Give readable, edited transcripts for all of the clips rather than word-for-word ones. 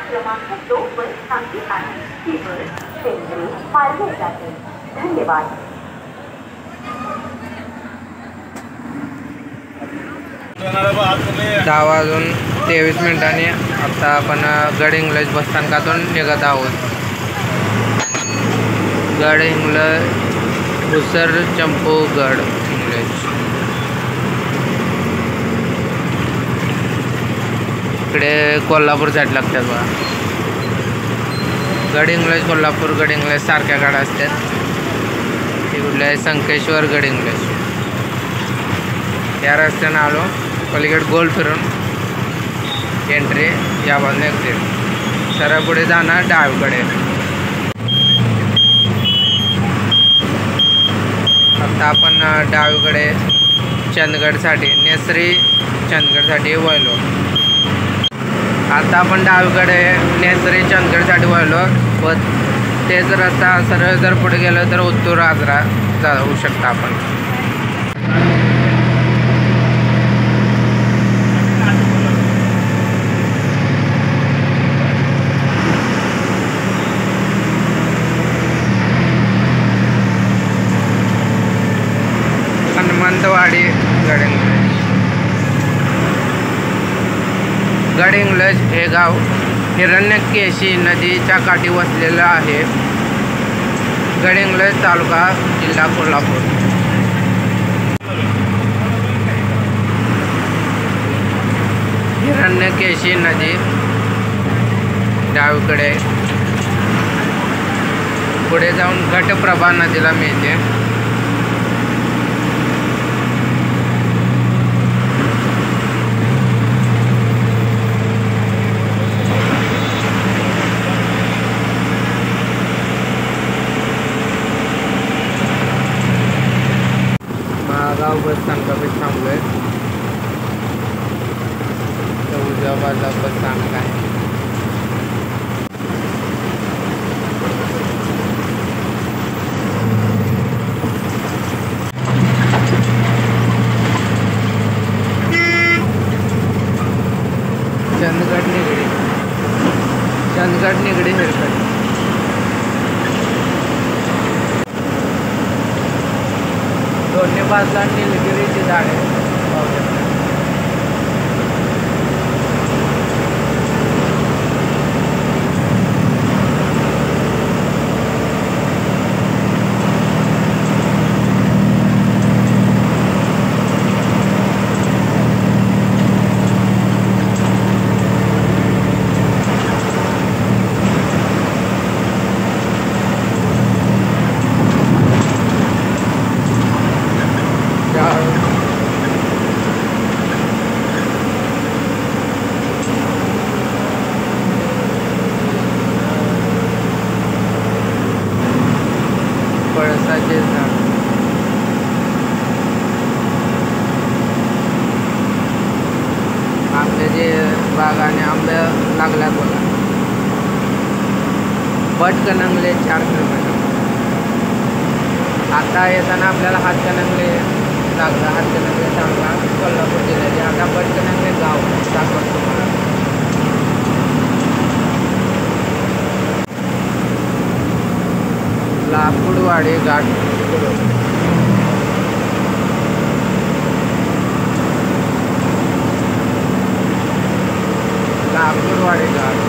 क्रमांक 2 वर थांबली आहे. ही बस शेंद्रे पार्ले जाते. धन्यवाद. दहा वाजून 23 मिनिटांनी आता आपण गड इंग्लज बसस्थानकातून निघत आहोत. गड इंग्लज भुसर चंपू गड इंग्लज. इकडे कोल्हापूर साईड लागतात बघा. गड इंग्लज कोल्हापूर गड इंग्लज सारख्या गाड्या असतात. इकडले आहे संकेश्वर गड इंग्लज. या रस्त्यानं आलो पलीकडे गोल फिरून एंट्री या बाजूने एक्झिट. सरळ पुढे जाणार डावीकडे. आता आपण डावीकडे चंदगडसाठी नेसरी चंदगडसाठी वळलो. आता आपण डावीकडे नेसरी चंदगडसाठी वळलो व तेच रस्ता सरळ जर पुढे गेलं तर उत्तूर आजरा जाऊ शकता आपण. हनुमंतवाडी गड इंग्लज. गड इंग्लज हे गाव हिरण्यकेशी नदीच्या काठी वसलेलं आहे. गड इंग्लज तालुका जिल्हा कोल्हापूर. हिरण्यकेशी नदी डावीकडे. पुढे जाऊन घटप्रभा नदीला मिळते. गाव बस स्थानकापाशी थांबलोय. उजव्या बाजूला बस स्थानक आहे. चंदगड निगडी. चंदगड निगडी हेरकट. दोन्ही बाजूला निलगिरीची झाडे पाहू शकता. पळसाचे झाड. आंब्याचे बाग आणि आंब्या लागल्यात बघा. भटकणंगले 4 किलोमीटर. आता येताना आपल्याला हातकणंगले लागला. हातकणंगले तालुका कोल्हापूर जिल्ह्याचे. आता भटकणंगले गाव दाखवतो तुम्हाला. लाकूडवाडी घाट. लाकूडवाडी घाट.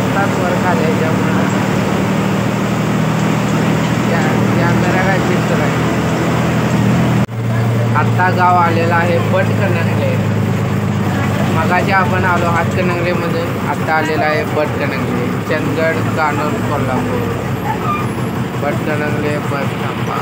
असतात वर खाली याच्यामुळं कॅमेरा काय चित्र आहे. आत्ता गाव आलेला आहे बटकणंगले. मगाशी आपण आलो हातकणंगलेमधून, आत्ता आलेला आहे बटकणंगले. चंदगड, कानोर, कोल्हापूर. बटकणंगले बस थांबा.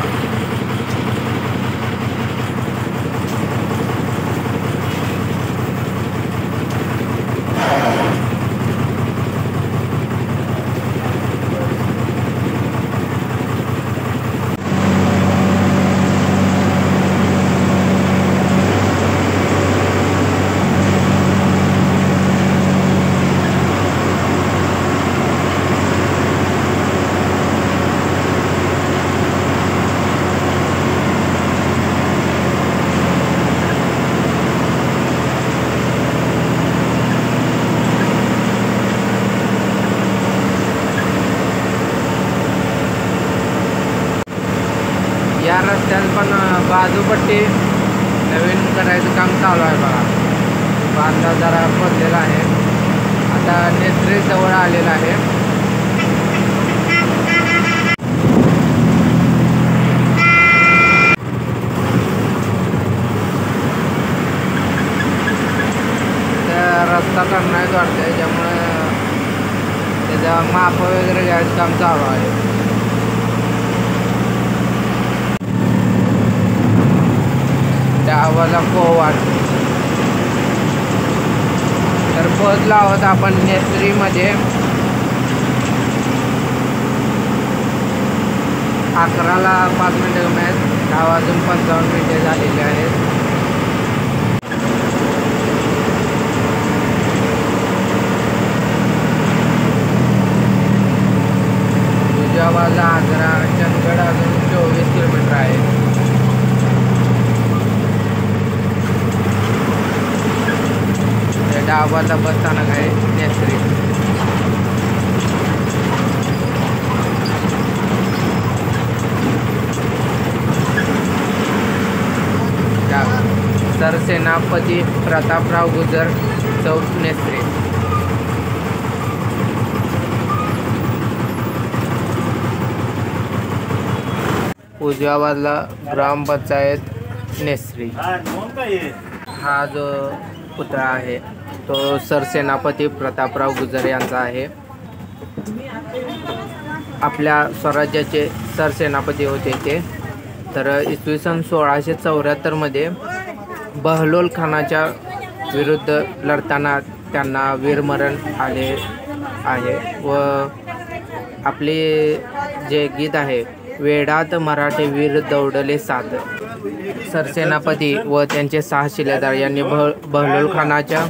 या रस्त्यात पण बाजूपट्टी नवीन करायचं काम चालू आहे बघा. बांधा जरा पडलेला आहे. आता नेसरी जवळ आलेला आहे. रस्ता करण्याचं वाटतं, त्यामुळे त्याचं माप वगैरे घ्यायचं काम चालू आहे. आवाजा पोवाट. तर पोहोचलो आहोत आपण नेसरीमध्ये. 11ला 5 मिनिटं कमी आहेत. 10 वाजून 55 मिनिटे झालेली आहेत. उजव्या बाजूला आग्रा, चंदगड अजून 24 किलोमीटर आहे. डावाला बस स्थानक आहे नेसरी. सरसेनापती प्रतापराव गुजर चौक नेसरी. उजव्या बाजूला ग्रामपंचायत नेसरी. हा जो पुतळा आहे तो सरसेनापती प्रतापराव गुजर यांचा आहे. आपल्या स्वराज्याचे सरसेनापती होते ते. तर इसवी सन 1674 मध्ये बहलोल खानाच्या विरुद्ध लढताना त्यांना वीरमरण आले आहे. व आपले जे गीत आहे, वेडात मराठे वीर दौडले सात. सरसेनापती व त्यांचे 6 शिलेदार यांनी बहलोल खानाच्या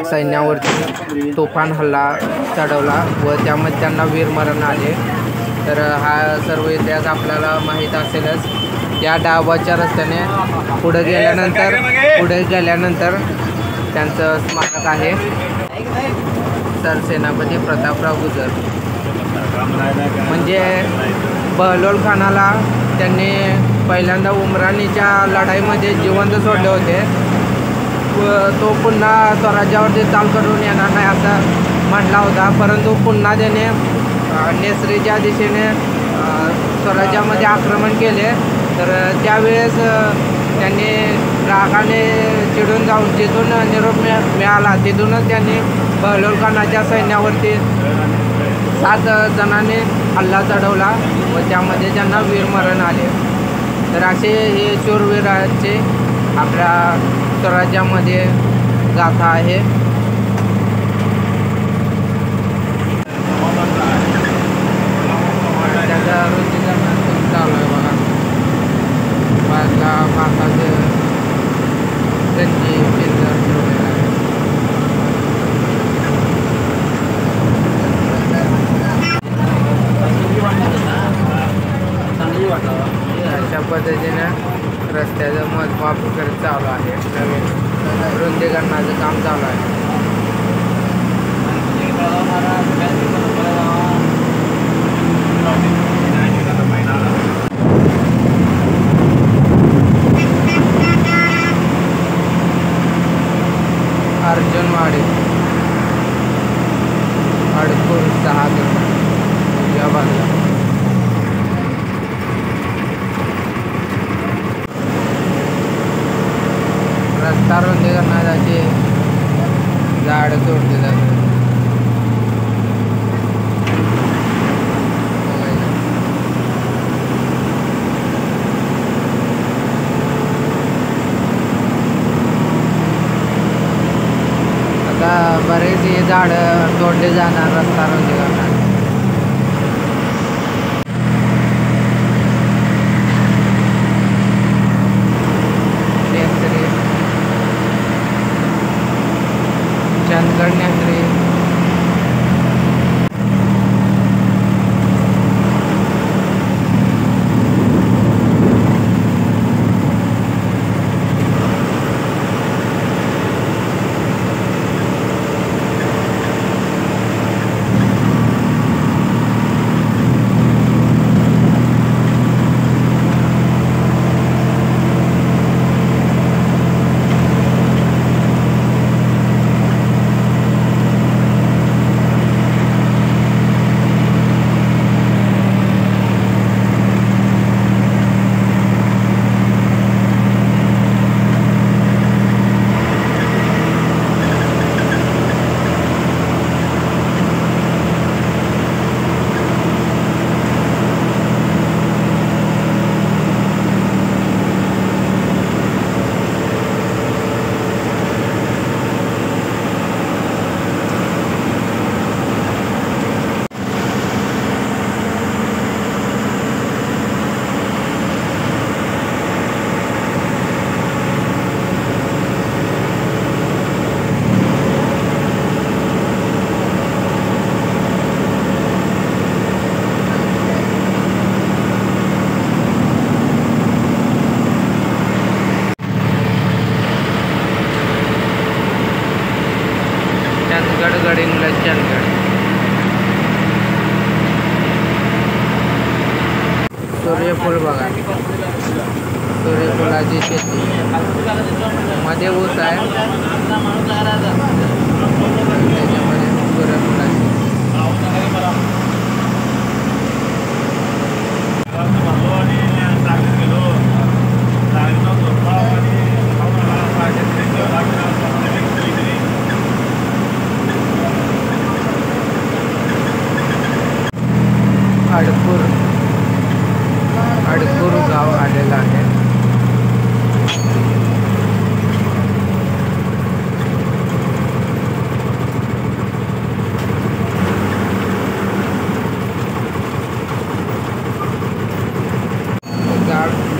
सैन्यावरती तुफान हल्ला चढवला व त्यामध्ये त्यांना वीरमरण आले. तर हा सर्व इतिहास आपल्याला माहीत असेलच. त्या डावाच्या रस्त्याने पुढे गेल्यानंतर त्यांचं स्मारक आहे. सरसेनापती प्रतापराव गुजर म्हणजे बहलोल खानाला त्यांनी पहिल्यांदा उमराणीच्या लढाईमध्ये जिवंत सोडले होते. तो पुन्हा स्वराज्यावरती चाल करून येणार नाही असं म्हटला होता. परंतु पुन्हा त्याने नेसरीच्या दिशेने स्वराज्यामध्ये आक्रमण केले. तर त्यावेळेस त्यांनी रागाने चिडून जाऊन जिथून निरोप मिळाला तिथूनच त्यांनी बहलोल खानाच्या सैन्यावरती 7 जणांनी हल्ला चढवला व त्यामध्ये त्यांना वीरमरण आले. तर असे हे शूरवीराचे आपल्या स्वराज्यामध्ये गाथा आहे. त्याचा रुचिकरण चालू आहे बघा. बाजूला माताचं गंजी पिंजर ठेवलेलं आहे. अशा पद्धतीनं रस्त्याचं मोजमाप वगैरे चालू आहे. नवीन रुंदीकरणाचं काम चालू आहे. अर्जुनवाडी कोल्हापूर 6 किलोमीटर या बाजूला. रस्ता रुंदीकरणासाठी झाडं तोडली जातात. आता बरेच हे झाडं तोडले जाणार रस्ता रुंदीकरणासाठी. चंदगड नेसरी गडिंग्लज चंदगड. सूर्यफूल बघा, सूर्यफुलाची शेती, मध्ये ऊस आहे, त्याच्यामध्ये सूर्यफुलाची. अडकूर गाव आलेलं आहे.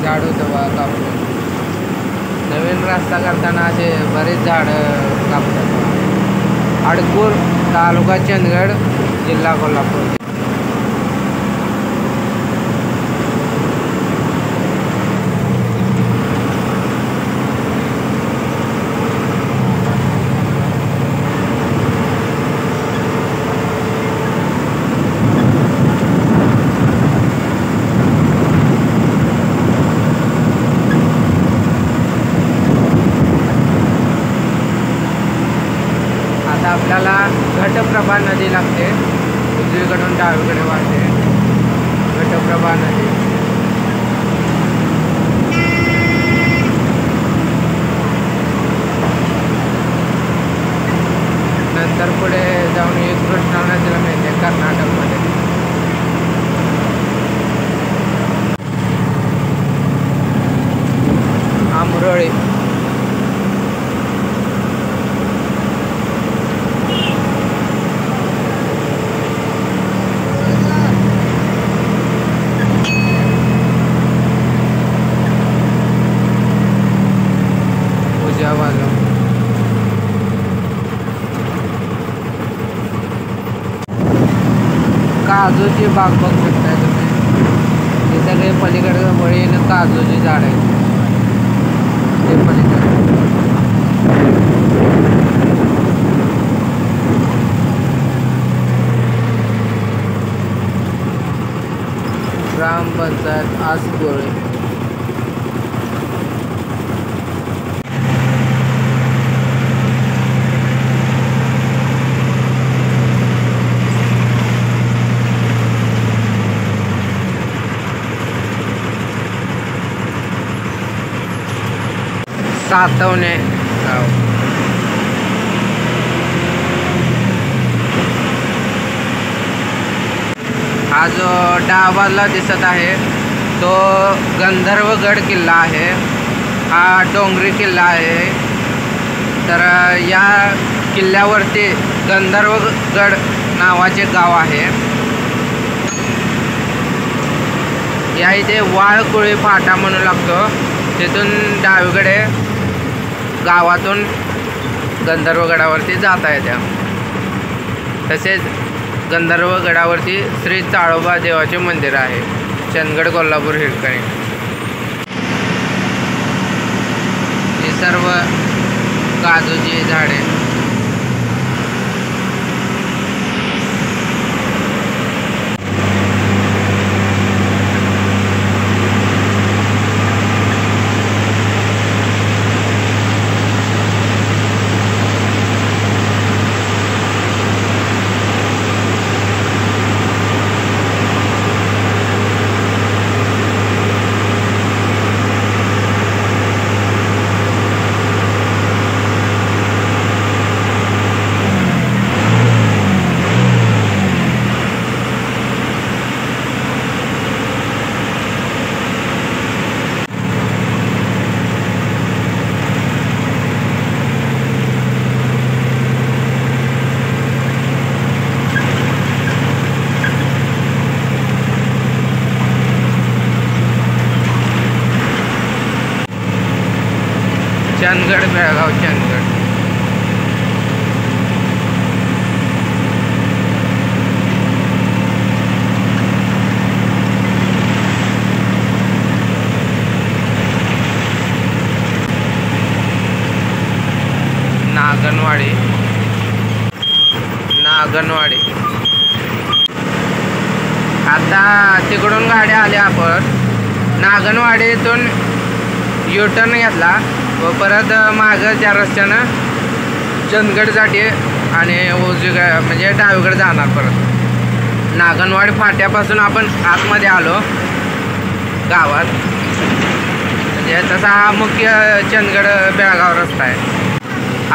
झाड होतं बघा कापलं. नवीन रस्ता करताना असे बरेच झाडं कापतात. अडकूर, तालुका चंदगड, जिल्हा कोल्हापूर. आपल्याला घटप्रभा नदी लागते, उजवीकडून डावीकडे वाहते घटप्रभा नदी. नंतर पुढे जाऊन एक कृष्णा नदीला मिळते कर्नाटकमध्ये. आंबरोळी, काजूची बाग बघू शकताय तुम्ही. हे सगळे पलीकडे वळीनं काजूची झाड आहेत. ते पलीकडे ग्रामपंचायत आसगोळे. सातवणे गाव. हा जो डाव्या बाजूला दिसत आहे तो गंधर्वगड किल्ला आहे. हा डोंगरी किल्ला आहे. तर या किल्ल्यावरती गंधर्वगड नावाचे गाव आहे. या इथे वाळकुळी फाटा म्हणू लागतो. तिथून डावीकडे गावातून गंधर्वगडावरती जाता येते. तसेच गंधर्वगडावरती श्री चाळोबा देवाचे मंदिर आहे. चंदगड कोल्हापूर हिरकणी. ही सर्व काजूची झाडे. चंदगड बेळगाव चंदगड. नागनवाडी. नागनवाडी. आता तिकडून गाड्या आल्या. आपण नागनवाडीतून युटर्न घेतला व परत मागं त्या रस्त्यानं चंदगडसाठी आणि उजवीकडे म्हणजे डावीकडे जाणार. परत नागनवाडी फाट्यापासून आपण आतमध्ये आलो गावात. म्हणजे तसा हा मुख्य चंदगड बेळगाव रस्ता आहे.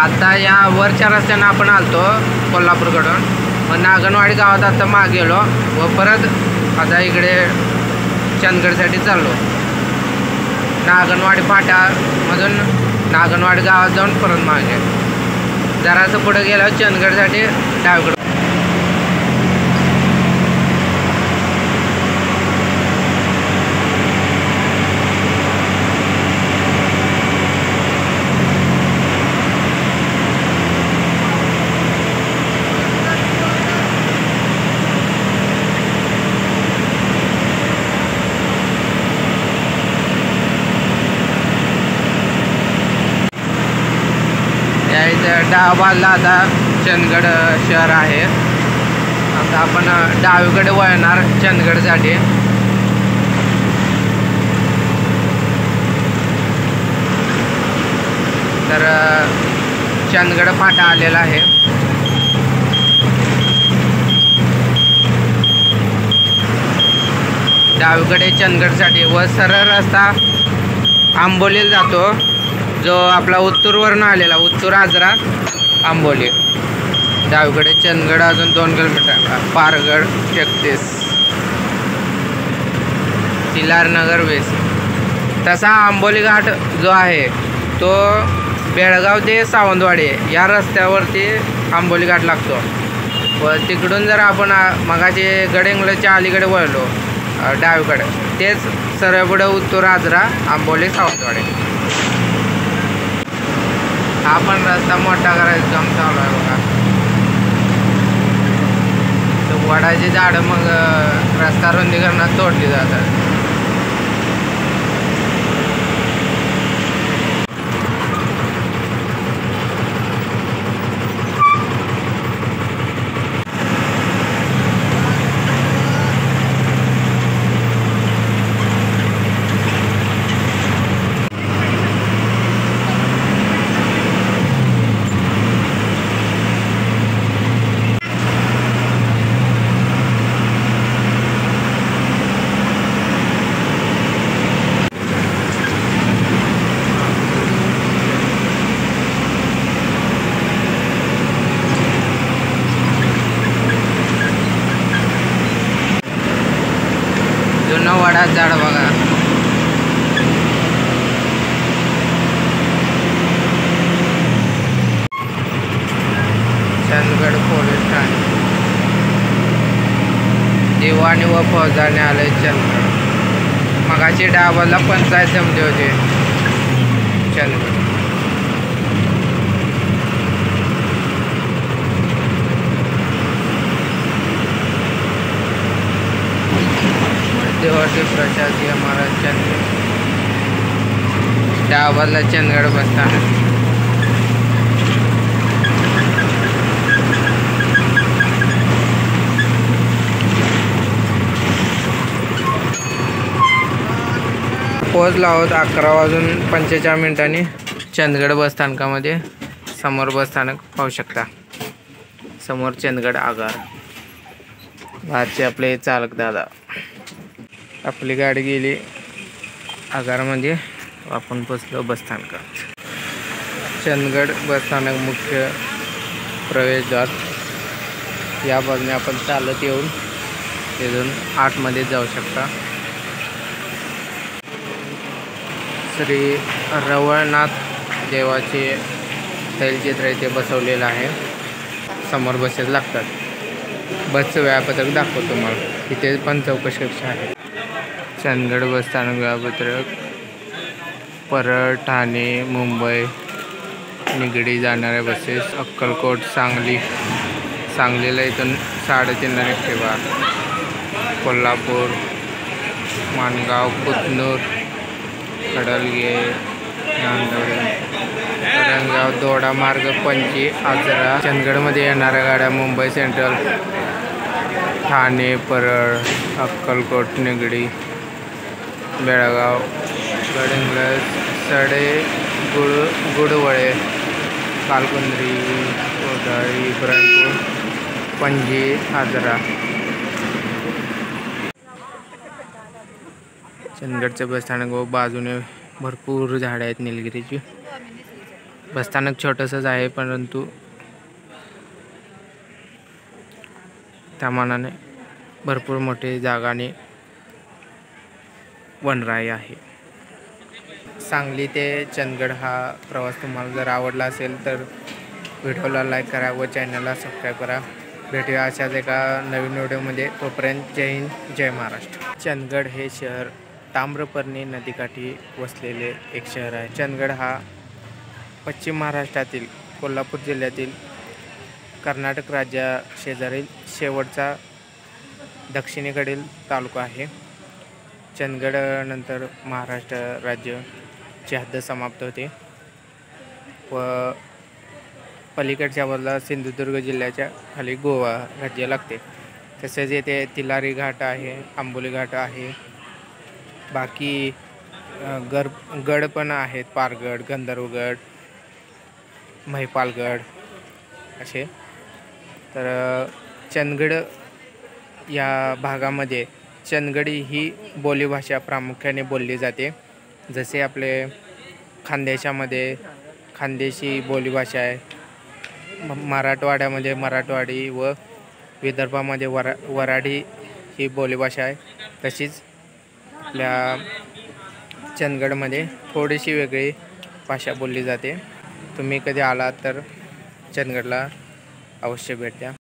आता या वरच्या रस्त्यानं आपण आलतो कोल्हापूरकडून. मग नागनवाडी गावात आता मागे गेलो व परत आता इकडे चंदगडसाठी चाललो. नागनवाडी फाट्यामधून नागनवाडी गावात जाऊन परत मागे जरासं पुढे गेलं चंदगडसाठी डावीकडे. डाव्या बाजूला आता चंदगड शहर आहे. आता आपण डावीकडे वळणार चंदगडसाठी. तर चंदगड फाटा आलेला आहे. डावीकडे चंदगडसाठी व सरळ रस्ता आंबोलीला जातो जो आपला उत्तूरवरून आलेला. उत्तूर आजरा आंबोली. डावीकडे चंदगड अजून 2 किलोमीटर. पारगड 31. तिलारनगर 20. तसा आंबोली घाट जो आहे तो बेळगाव ते सावंतवाडी या रस्त्यावरती आंबोली घाट लागतो. व तिकडून जर आपण मगाचे गडिंग्लजच्या अलीकडे वळलो डावीकडे तेच सरळ पुढे उत्तूर आजरा आंबोली सावंतवाडी. हा पण रस्ता मोठा करायचं काम चालू आहे बघा. वडाची झाडं मग रस्ता रुंदीकरणात तोडली जातात. जुना वडा झाड बघा. चंदगड पोलीस ठाणे. दिवाणी व फौजदारने आले चंदगड. मगाची डाबाला पंचायत जमले होते चंदगड. मध्यवर्ती प्रशासकीय इमारत चंदगड. डाबाला चंदगड बसस्थानक. पोहोचलो आहोत 11:45 चंदगड बसस्थानकामध्ये. समोर बसस्थानक पाहू शकता. समोर चंदगड आगार. बाहेरचे आपले चालक दादा. आपली गाडी गेली आगारमध्ये. आपण पोचलो बसस्थानकात. चंदगड बसस्थानक मुख्य प्रवेशद्वार. या बाजूने आपण चालत येऊन तिथून आतमध्ये जाऊ शकता. श्री रवळनाथ देवाचे तैलचित्र इथे बसवलेलं आहे. समोर बसेस लागतात. बसचं वेळापत्रक दाखवतो तुम्हाला. इथे पण चौकशी कक्षा आहे. चंदगड बसस्थानक वेळापत्रक. परळ, ठाणे, मुंबई, निगडी जाणाऱ्या बसेस. अक्कलकोट, सांगली. सांगलीला इथून 3:30 निघते. कोल्हापूर, माणगाव, कुतनूर, कडलगे, नांदोडे, करंजगाव, दोडा मार्ग, पणजी, आजरा. चंदगडमध्ये येणाऱ्या गाड्या मुंबई सेंट्रल, ठाणे, परळ, अक्कलकोट, निगडी, बेळगाव, गडिंग्लज, सडे, गुडवळे, कालकुंद्री, कोदाळी, इब्राहिमपूर, पणजी, आजरा. चंदगडचं बसस्थानक व बाजूने भरपूर झाडं आहेत निलगिरीची. बसस्थानक छोटंसंच आहे परंतु त्या मानाने भरपूर मोठी जागा आणि वनराई आहे. सांगली ते चंदगड हा प्रवास तुम्हाला जर आवडला असेल तर व्हिडिओला लाईक करा व चॅनलला सबस्क्राईब करा. भेटूया अशाच एका नवीन व्हिडिओमध्ये. तोपर्यंत जय हिंद, जय महाराष्ट्र. चंदगड हे शहर ताम्रपर्णी नदीकाठी वसलेले एक शहर आहे. चंदगड हा पश्चिम महाराष्ट्रातील कोल्हापूर जिल्ह्यातील कर्नाटक राज्या शेजारील शेवटचा दक्षिणेकडील तालुका आहे. चंदगड नंतर महाराष्ट्र राज्याची हद्द समाप्त होते व पलीकडच्या बाजूला सिंधुदुर्ग जिल्ह्याच्या खाली गोवा राज्य लागते. तसेच येथे तिलारी घाट आहे, आंबोली घाट आहे. बाकी गड पण आहेत. पारगड, गंधर्वगड, महिपालगड असे. तर चंदगड या भागामध्ये चंदगडी ही बोलीभाषा प्रामुख्याने बोलली जाते. जसे आपले खानदेशामध्ये खानदेशी बोलीभाषा आहे. मराठवाड्यामध्ये मराठवाडी व विदर्भामध्ये वराडी ही बोलीभाषा आहे. तशीच आपल्या चंदगडमध्ये थोडीशी वेगळी भाषा बोलली जाते. तुम्ही कधी आलात तर चंदगडला अवश्य भेट द्या.